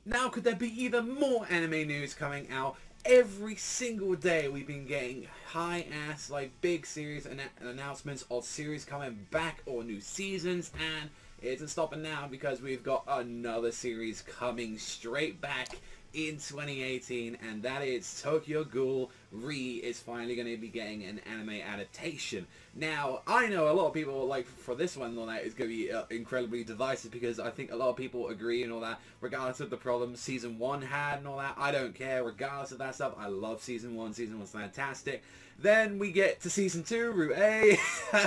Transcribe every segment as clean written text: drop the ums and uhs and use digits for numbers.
Now, could there be even more anime news coming out? Every single day we've been getting high-ass, like, big series announcements of series coming back or new seasons, and it isn't stopping now because we've got another series coming straight back in 2018, and that is Tokyo Ghoul Re is finally going to be getting an anime adaptation. Now, I know a lot of people, like, for this one and all that, is going to be incredibly divisive because I think a lot of people agree and all that, regardless of the problems Season 1 had and all that. I don't care, regardless of that stuff. I love Season 1. Season 1's fantastic. Then we get to Season 2, Route A,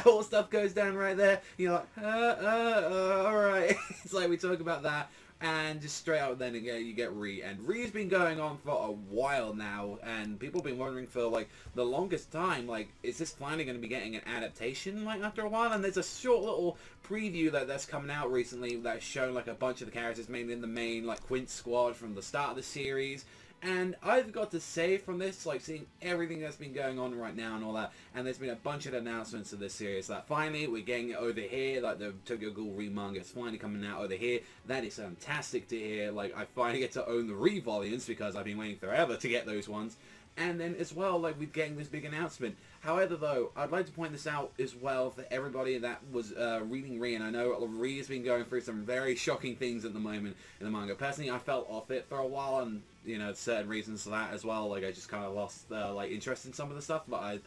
all stuff goes down right there. You're like, alright. It's like we talk about that. And just straight out then again you get Re, and Re's been going on for a while now, and people have been wondering for like the longest time, like, is this finally going to be getting an adaptation like after a while? And there's a short little preview that's coming out recently that's showing like a bunch of the characters, mainly in the main like Quint squad from the start of the series. And I've got to say from this, like, seeing everything that's been going on right now and all that, and there's been a bunch of announcements of this series that finally we're getting it over here, like the Tokyo Ghoul Re manga is finally coming out over here. That is fantastic to hear. Like, I finally get to own the Re volumes because I've been waiting forever to get those ones. And then as well, like, we're getting this big announcement. However, though, I'd like to point this out as well for everybody that was reading Re, and I know Re has been going through some very shocking things at the moment in the manga. Personally, I felt off it for a while, and, you know, certain reasons for that as well. Like, I just kind of lost, like, interest in some of the stuff, but I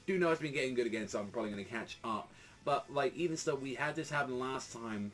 do know it's been getting good again, so I'm probably going to catch up. But, like, even still, we had this happen last time,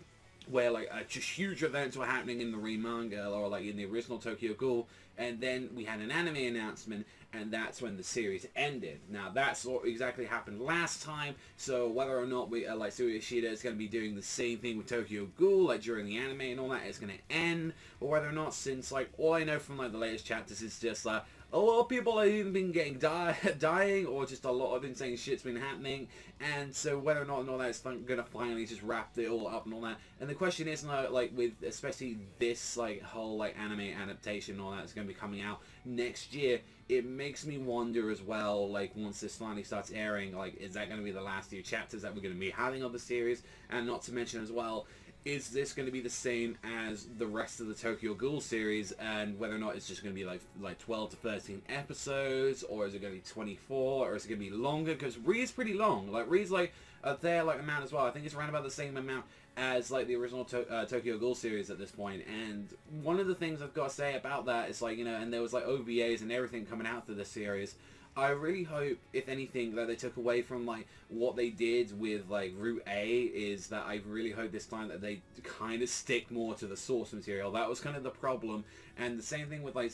where like just huge events were happening in the Re manga or like in the original Tokyo Ghoul, and then we had an anime announcement, and that's when the series ended. Now that's what exactly happened last time, so whether or not we like Suya Ishida is going to be doing the same thing with Tokyo Ghoul, like during the anime and all that, it's going to end, or whether or not, since like all I know from like the latest chapters is just like a lot of people have even been getting dying, or just a lot of insane shit's been happening, and so whether or not and all that is going to finally just wrap it all up and all that. And the question is, like, with especially this like whole like anime adaptation and all that is going to be coming out next year, it makes me wonder as well, like, once this finally starts airing, like, is that going to be the last few chapters that we're going to be having of the series? And not to mention as well, is this going to be the same as the rest of the Tokyo Ghoul series, and whether or not it's just going to be like 12 to 13 episodes, or is it going to be 24, or is it going to be longer? Because Re is pretty long. Like, Re's like their like amount as well. I think it's around about the same amount as like the original Tokyo Ghoul series at this point. And one of the things I've got to say about that is, like, you know, and there was like OVAs and everything coming out for this series. I really hope, if anything, that they took away from like what they did with like Route A, is that I really hope this time that they kind of stick more to the source material. That was kind of the problem. And the same thing with like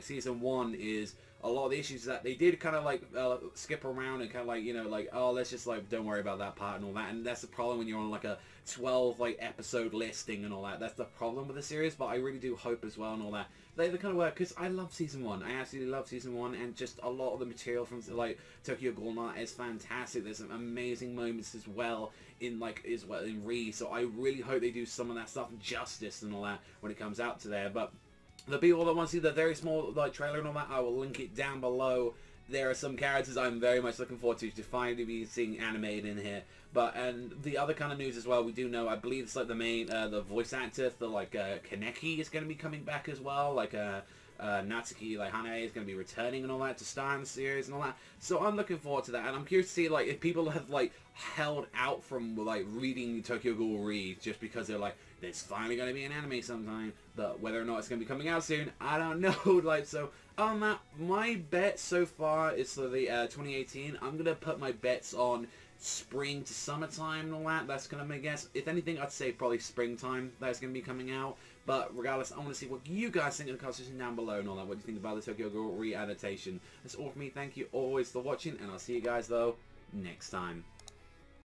Season 1 is a lot of the issues that they did kind of like skip around and kind of like, you know, like, oh, let's just like don't worry about that part and all that. And that's the problem when you're on like a 12 like episode listing and all that. That's the problem with the series. But I really do hope as well and all that they kind of work, because I love Season 1. I absolutely love Season 1, and just a lot of the material from like Tokyo Ghoul is fantastic. There's some amazing moments as well in in Re. So I really hope they do some of that stuff justice and all that when it comes out to there. But the people that want to see the very small like trailer and all that, I will link it down below. There are some characters I'm very much looking forward to finally be seeing animated in here. But, and the other kind of news as well, we do know, I believe it's like the main, the voice actor for like Kaneki is going to be coming back as well. Like Natsuki like Hanae is going to be returning and all that to star in the series and all that. So I'm looking forward to that, and I'm curious to see like if people have like held out from like reading Tokyo Ghoul Re just because they're like, there's finally going to be an anime sometime, but whether or not it's going to be coming out soon, I don't know. Like, so on that, my bet so far is for the 2018. I'm going to put my bets on spring to summertime and all that. That's going to my guess. If anything, I'd say probably springtime that's going to be coming out. But regardless, I want to see what you guys think in the comment section down below and all that. What do you think about the Tokyo Ghoul Re adaptation? That's all from me. Thank you always for watching, and I'll see you guys though next time.